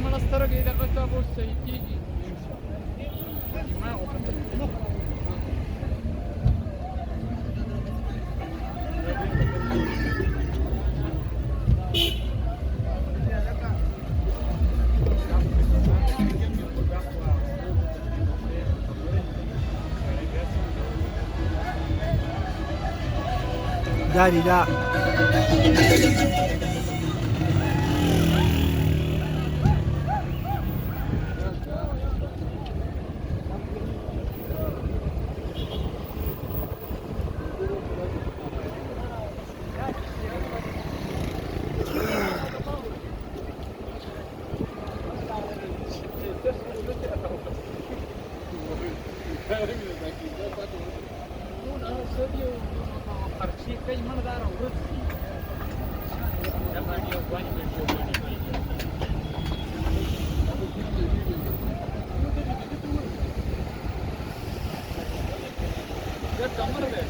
منسترګې دغه ته به صحیح کېږي داري دا خرچې کوي مړه دا راورځي دا باندې یو ځواني ویډیو باندې دا کمر دی